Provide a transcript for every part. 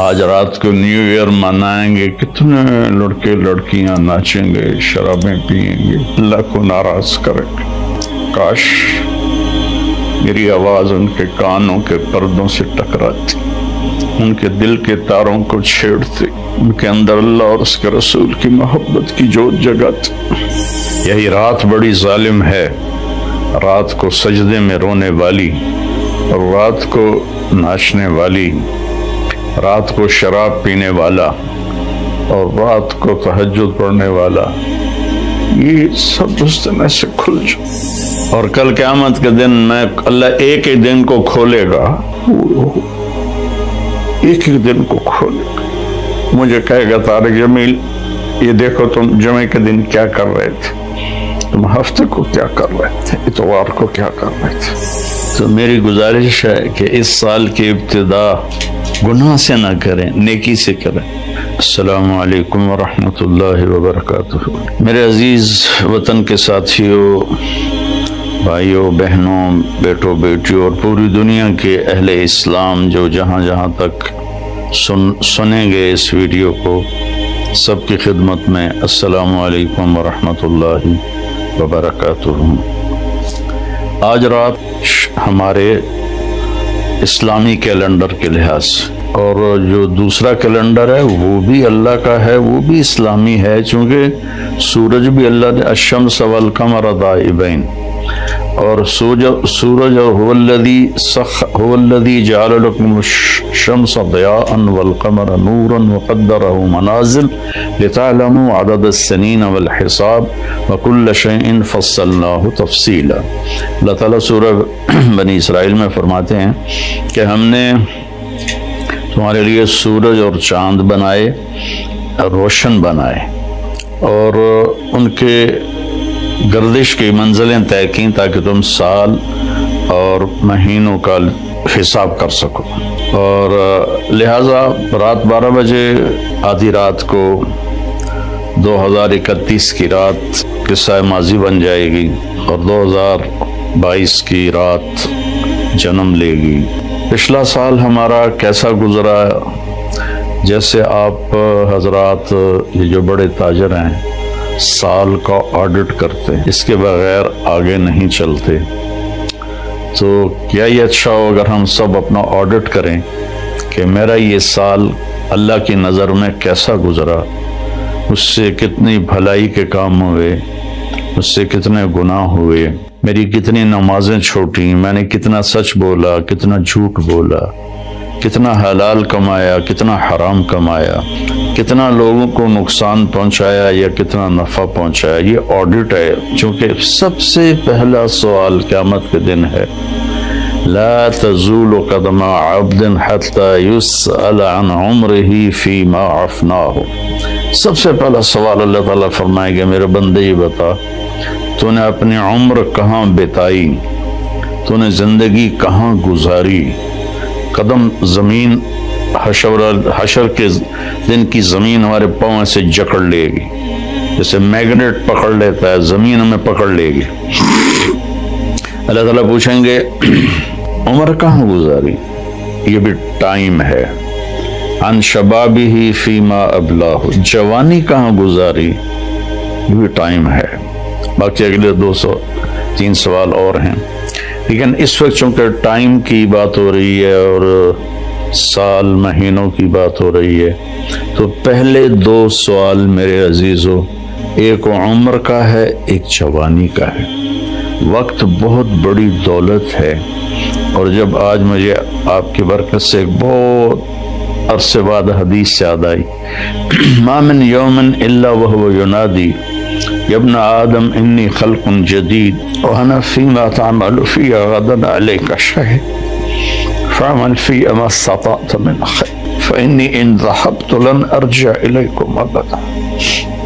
آج رات کو نیو ایئر منائیں گے، کتنے لڑکے لڑکیاں ناچیں گے، شرابیں پیئیں گے، اللہ کو ناراض کریں گے۔ کاش میری آواز ان کے کانوں کے پردوں سے ٹکراتی، ان کے دل کے تاروں کو چھیڑتی، ان کے اندر اللہ اور اس کے رسول کی محبت کی جوت جگاتی۔ یہی رات بڑی ظالم ہے، رات کو سجدے میں رونے والی، اور رات کو ناچنے والی، رات کو شراب پینے والا، اور رات کو تہجد پڑھنے والا، یہ سب اس دن ایسے کھل جائے۔ اور کل قیامت کے دن میں اللہ ایک ہی دن کو کھولے گا، ایک ہی دن کو کھولے گا، مجھے کہے گا طارق جمیل یہ دیکھو تم جمعے کے دن کیا کر رہے تھے، تم ہفتے کو کیا کر رہے تھے، اتوار کو کیا کر رہے تھے۔ تو میری گزارش ہے کہ اس سال کی ابتدا گناہ سے نہ کریں، نیکی سے کریں۔ السلام علیکم ورحمۃ اللہ وبرکاتہ۔ میرے عزیز وطن کے ساتھیوں، بھائیوں، بہنوں، بیٹوں، بیٹیوں اور پوری دنیا کے اہل اسلام جو جہاں جہاں تک سنیں گے اس ویڈیو کو، سب کی خدمت میں السلام علیکم ورحمۃ اللہ وبرکاتہ۔ آج رات ہمارے اسلامی کیلنڈر کے لحاظ سے، اور جو دوسرا کیلنڈر ہے وہ بھی اللہ کا ہے، وہ بھی اسلامی ہے، چونکہ سورج بھی اللہ نے الشمس والقمر دائبین، اور سورج هو الذي جعل لكم الشمس ضياء والقمر نورا وقدره منازل لتعلموا عدد السنين والحساب وكل شيء فصلناه تفصيلا۔ اللہ تعالیٰ سورہ بنی اسرائیل میں فرماتے ہیں کہ ہم نے تمہارے لیے سورج اور چاند بنائے، روشن بنائے، اور ان کے گردش کی منزلیں طے کی تاکہ تم سال اور مہینوں کا حساب کر سکو، اور لہٰذا رات 12 بجے آدھی رات کو 2031 کی رات قصہ ماضی بن جائے گی، اور 2022 کی رات جنم لے گی۔ پچھلا سال ہمارا کیسا گزرا؟ جیسے آپ حضرات یہ جو بڑے تاجر ہیں سال کا آڈٹ کرتے ہیں، اس کے بغیر آگے نہیں چلتے، تو کیا یہ اچھا ہو اگر ہم سب اپنا آڈٹ کریں کہ میرا یہ سال اللہ کی نظر میں کیسا گزرا، اس سے کتنی بھلائی کے کام ہوئے، اس سے کتنے گناہ ہوئے، میری کتنی نمازیں چھوٹی، میں نے کتنا سچ بولا، کتنا جھوٹ بولا، کتنا حلال کمایا، کتنا حرام کمایا، کتنا لوگوں کو نقصان پہنچایا یا کتنا نفع پہنچایا۔ یہ آڈٹ ہے، چونکہ سب سے پہلا سوال قیامت کے دن ہے، لا تزول قدم عبد حتى يسأل عن عمره فيما افناه۔ سب سے پہلا سوال اللہ تعالیٰ فرمائے گا، میرے بندے یہ بتا تو نے اپنی عمر کہاں بتائی، تو نے زندگی کہاں گزاری۔ قدم زمین حشر کے دن کی زمین ہمارے پاؤں سے جکڑ لے گی، جیسے میگنیٹ پکڑ لیتا ہے، زمین ہمیں پکڑ لے گی۔ اللہ تعالیٰ پوچھیں گے عمر کہاں گزاری، یہ بھی ٹائم ہے۔ عن شبابہ فیما ابلاہ، جوانی کہاں گزاری، یہ بھی ٹائم ہے۔ باقی اگلے 203 سوال اور ہیں، لیکن اس وقت چونکہ ٹائم کی بات ہو رہی ہے اور سال مہینوں کی بات ہو رہی ہے، تو پہلے 2 سوال میرے عزیزوں، ایک عمر کا ہے، ایک جوانی کا ہے۔ وقت بہت بڑی دولت ہے، اور جب آج مجھے آپ کی برکت سے ایک بہت عرصے بعد حدیث یاد آئی، ما من یوم الا وهو ینادی یا ابن آدم انی خلق جدید وانا فیما تعمل فی غدا علیک شہید فعمل فی ما استطعت من خیر فانی ان ذهبت لن ارجع الیکم ابدا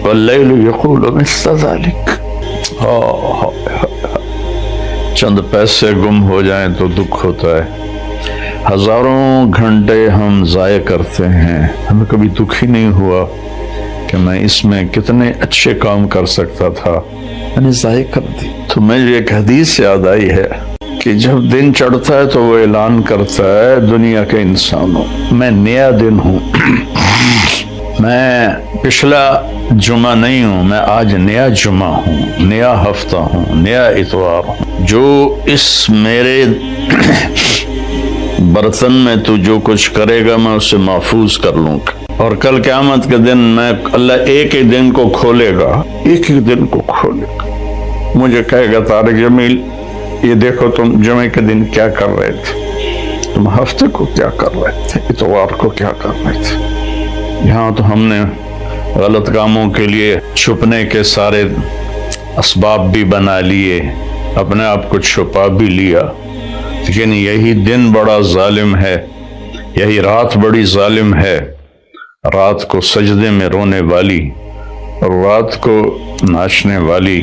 واللیل یقول مثل ذلك۔ چند پیسے گم ہو جائیں تو دکھ ہوتا ہے، ہزاروں گھنٹے ہم ضائع کرتے ہیں، ہمیں کبھی دکھ ہی نہیں ہوا کہ میں اس میں کتنے اچھے کام کر سکتا تھا، میں نے ضائع کر دی۔ تو مجھے ایک حدیث یاد آئی ہے کہ جب دن چڑھتا ہے تو وہ اعلان کرتا ہے دنیا کے انسانوں میں نیا دن ہوں، میں پچھلا جمعہ نہیں ہوں، میں آج نیا جمعہ ہوں، نیا ہفتہ ہوں، نیا اتوار ہوں، جو اس میرے برتن میں تو جو کچھ کرے گا میں اسے محفوظ کر لوں گا، اور کل قیامت کے دن میں اللہ ایک ہی دن کو کھولے گا، ایک ہی دن کو کھولے گا، مجھے کہے گا طارق جمیل یہ دیکھو تم جمعے کے دن کیا کر رہے تھے، تم ہفتے کو کیا کر رہے تھے، اتوار کو کیا کر رہے تھے۔ یہاں تو ہم نے غلط کاموں کے لیے چھپنے کے سارے اسباب بھی بنا لیے، اپنے آپ کو چھپا بھی لیا، لیکن یہی دن بڑا ظالم ہے، یہی رات بڑی ظالم ہے، رات کو سجدے میں رونے والی، اور رات کو ناچنے والی،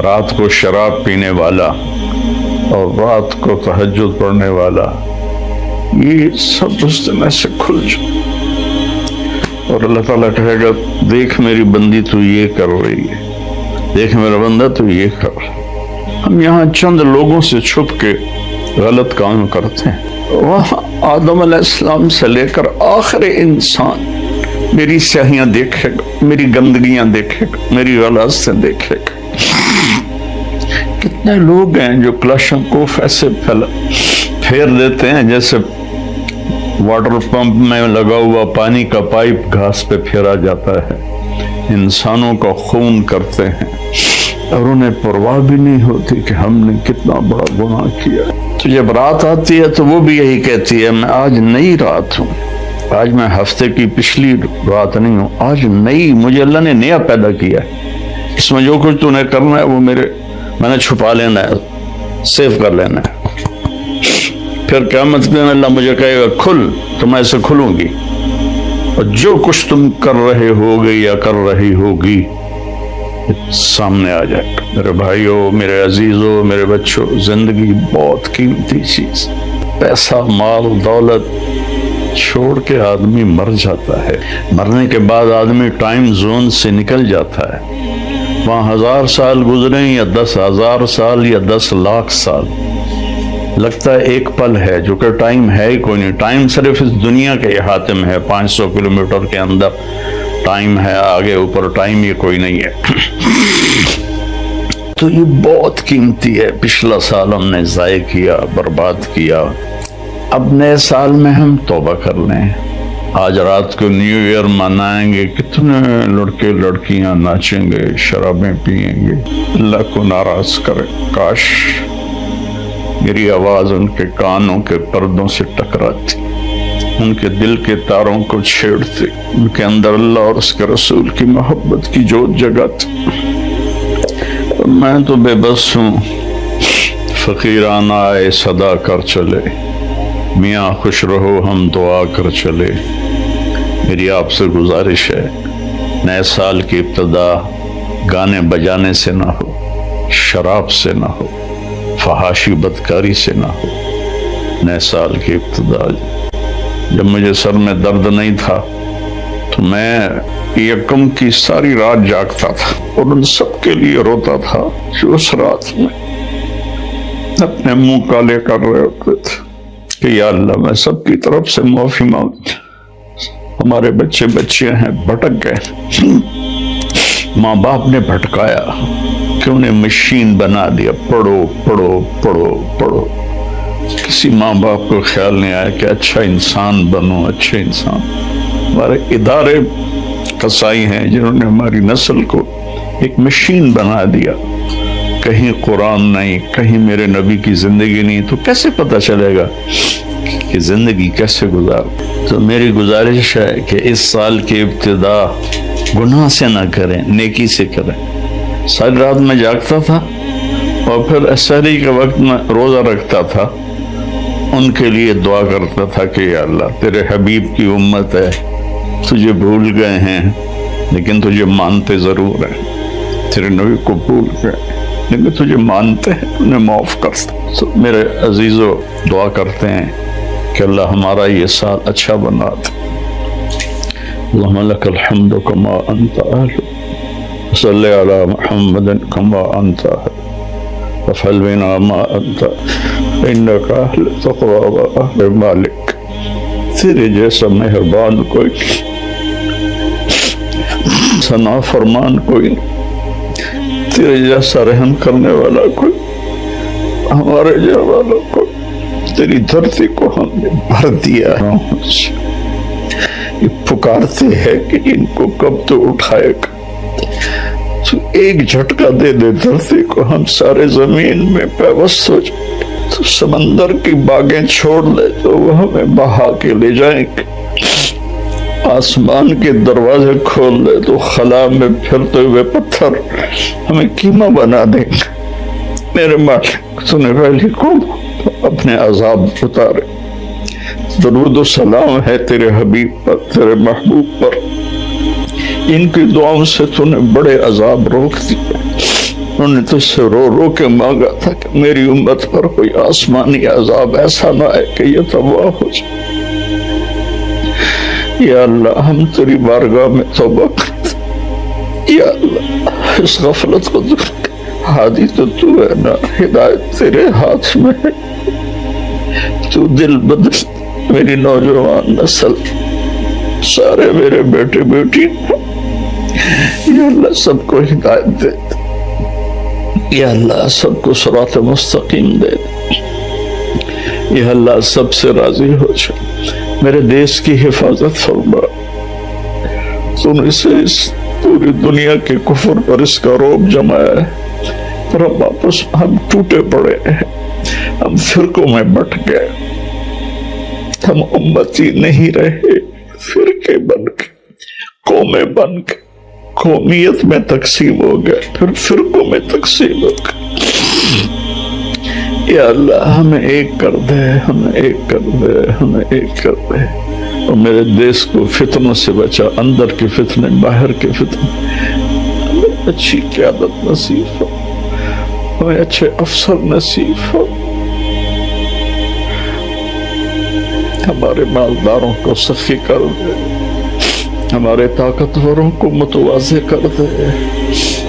رات کو شراب پینے والا، اور رات کو تہجد پڑھنے والا، یہ سب اس دن سے کھل جائے، اور اللہ تعالیٰ کہے گا دیکھ میری بندی تو یہ کر رہی ہے، دیکھ میرا بندہ تو یہ کر رہا ہے۔ ہم یہاں چند لوگوں سے چھپ کے غلط کام کرتے ہیں، وہاں آدم علیہ السلام سے لے کر آخر انسان میری سیاہیاں دیکھے گا، میری گندگیاں دیکھے گا، میری غلاظتیں دیکھے گا۔ کتنے لوگ ہیں جو کلاشنکوف ایسے پھیر دیتے ہیں جیسے واٹر پمپ میں لگا ہوا پانی کا پائپ گھاس پہ پھیرا جاتا ہے، انسانوں کا خون کرتے ہیں اور انہیں پرواہ بھی نہیں ہوتی کہ ہم نے کتنا بڑا گناہ کیا۔ تو جب رات آتی ہے تو وہ بھی یہی کہتی ہے میں آج نئی رات ہوں، آج میں ہفتے کی پچھلی رات نہیں ہوں، آج نئی، مجھے اللہ نے نیا پیدا کیا ہے، اس میں جو کچھ تو نے کرنا ہے وہ میں نے چھپا لینا ہے، سیو کر لینا ہے، پھر قیامت کے دن اللہ مجھے کہے گا کھل، تو میں اسے کھلوں گی، اور جو کچھ تم کر رہے ہوگے یا کر رہی ہوگی سامنے آ جائے گا۔ میرے بھائیوں، میرے عزیزوں، میرے بچوں، زندگی بہت قیمتی چیز، پیسہ مال دولت چھوڑ کے آدمی مر جاتا ہے، مرنے کے بعد آدمی ٹائم زون سے نکل جاتا ہے، وہاں 1000 سال گزریں یا 10,000 سال یا 10 لاکھ سال، لگتا ہے ایک پل ہے، جو کہ ٹائم ہے ہی کوئی نہیں، ٹائم صرف اس دنیا کے احاطے میں ہے، 500 کلومیٹر کے اندر ٹائم ہے، آگے اوپر ٹائم یہ کوئی نہیں ہے۔ تو یہ بہت قیمتی ہے، پچھلا سال ہم نے ضائع کیا، برباد کیا، اب نئے سال میں ہم توبہ کر لیں، آج رات کو نیو ایئر منائیں گے، کتنے لڑکے لڑکیاں ناچیں گے، شرابیں پئیں گے، اللہ کو ناراض کرے، کاش میری آواز ان کے کانوں کے پردوں سے ٹکراتی، ان کے دل کے تاروں کو چھیڑتی، ان کے اندر اللہ اور اس کے رسول کی محبت کی جوت جگاتی۔ میں تو بے بس ہوں، فقیرانہ آئے صدا کر چلے، میاں خوش رہو ہم دعا کر چلے۔ میری آپ سے گزارش ہے، نئے سال کی ابتدا گانے بجانے سے نہ ہو، شراب سے نہ ہو، فحاشی بدکاری سے نہ ہو۔ نئے سال کی ابتدا جب مجھے سر میں درد نہیں تھا تو میں یکم کی ساری رات جاگتا تھا اور ان سب کے لیے روتا تھا جو اس رات میں اپنے منہ کالے کر رہے ہوتے تھے کہ یا اللہ میں سب کی طرف سے معافی مانگ، ہمارے بچے بچیاں ہیں بھٹک گئے، ماں باپ نے بھٹکایا کہ انہیں مشین بنا دیا، پڑھو پڑھو پڑھو پڑھو، کسی ماں باپ کو خیال نہیں آیا کہ اچھا انسان بنو، اچھے انسان۔ ہمارے ادارے قصائی ہیں جنہوں نے ہماری نسل کو ایک مشین بنا دیا، کہیں قرآن نہیں، کہیں میرے نبی کی زندگی نہیں، تو کیسے پتہ چلے گا کہ زندگی کیسے گزار۔ تو میری گزارش ہے کہ اس سال کی ابتدا گناہ سے نہ کریں، نیکی سے کریں۔ ساری رات میں جاگتا تھا اور پھر سحری کے وقت میں روزہ رکھتا تھا، ان کے لیے دعا کرتا تھا کہ یا اللہ تیرے حبیب کی امت ہے، تجھے بھول گئے ہیں لیکن تجھے مانتے ضرور ہیں، تیرے نبی کو بھول گئے لیکن تجھے مانتے ہیں، انہیں معاف کر۔ تو میرے عزیزو دعا کرتے ہیں کہ اللہ ہمارا یہ سال اچھا بنا دے۔ اللہم لک الحمد کما انت اہل، صلی علی محمد کما انت اہل، وفعل بنا ما انت انك اہل تقوی و اہل مالک، تیرے جیسا مہربان کوئی ثنا فرمان کوئی، تیرے جیسا رحم کرنے والا کوئی، ہمارے جا والوں کو تیری دھرتی کو ہم نے بھر دیا ہے، یہ پکارتے ہیں کہ ان کو کب تو اٹھائے گا، تو ایک جھٹکا دے دے دھرتی کو، ہم سارے زمین میں پیوست ہو جائیں، تو سمندر کی باغیں چھوڑ لے تو وہ ہمیں بہا کے لے جائیں گے، آسمان کے دروازے کھول لے تو خلا میں پھرتے ہوئے پتھر ہمیں کیما بنا دیں گے۔ میرے مالک، تو نے پہلی کو اپنے عذاب اتارے، درود و سلام ہے تیرے حبیب پر، تیرے محبوب پر، ان کی دعاؤں سے تو نے بڑے عذاب روک دیے، انہوں نے تجھ سے رو رو کے مانگا تھا کہ میری امت پر کوئی آسمانی عذاب ایسا نہ آئے کہ یہ تباہ ہو جائے۔ یا اللہ، ہم تیری بارگاہ میں توبہ کرتے، یا اللہ اس غفلت کو دور کر، ہادی تو تو ہے نا، ہدایت تیرے ہاتھ میں ہے، تو دل بدل میری نوجوان نسل، سارے میرے بیٹے بیٹی، یا اللہ سب کو ہدایت دے دے، یا اللہ سب کو صراط مستقیم دے دے، یا اللہ سب سے راضی ہو جائے، میرے دیش کی حفاظت فرما، تو نے اسے اس پوری دنیا کے کفر پر اس کا روب جمایا ہے، پر ہم واپس ہم ٹوٹے پڑے ہیں، ہم فرقوں میں بٹ گئے، ہم امتی نہیں رہے، فرقے بن کے، قومیں بن کے، قومیت میں تقسیم ہو گئے، پھر فرقوں میں تقسیم ہو گئے۔ یا اللہ ہمیں ایک کر دے، ہمیں ایک کر دے، ہمیں ایک کر دے، اور میرے دیش کو فتنوں سے بچا، اندر کے فتنے، باہر کے فتنے، ہمیں اچھی قیادت نصیب ہو، ہمیں اچھے افسر نصیب ہو، ہمارے مالداروں کو سخی کر دے، ہمارے طاقتوروں کو متواضع کر دے،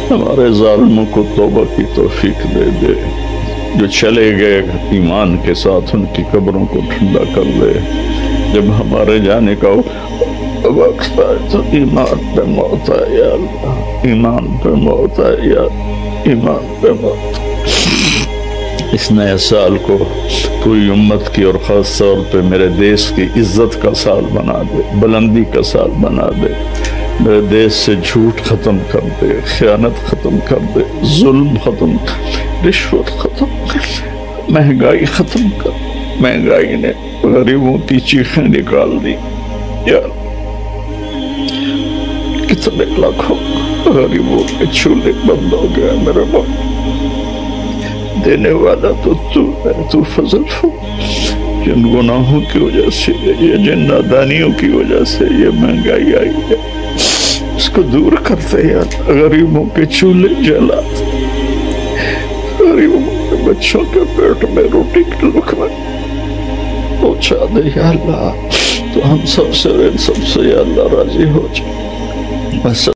ہمارے ظالموں کو توبہ کی توفیق دے دے، جو چلے گئے ایمان کے ساتھ ان کی قبروں کو ٹھنڈا کر دے، جب ہمارے جانے کا وقت آئے تو ایمان پہ موت آئے، یا اللہ ایمان پہ موت آئے، یا ایمان پہ موت۔ اس نئے سال کو پوری امت کی اور خاص طور پہ میرے دیش کی عزت کا سال بنا دے، بلندی کا سال بنا دے، میرے دیش سے جھوٹ ختم کر دے، خیانت ختم کر دے، ظلم ختم کر، رشوت ختم کر، مہنگائی ختم کر، مہنگائی نے غریبوں کی چیخیں نکال دی، یا کتنے لاکھوں غریبوں کے چولہے بند ہو گئے، میرے باپ دینے والا تو تو ہے، تو فضل ہو، جن گناہوں کی وجہ سے، یہ جن نادانیوں کی وجہ سے یہ مہنگائی آئی ہے، اس کو دور کرتے یا غریبوں کے چولہے جلاتے، غریبوں کے بچوں کے پیٹ میں روٹی کے لقمے پہنچا دے، یا اللہ تو ہم سب سے یا اللہ راضی ہو جائے۔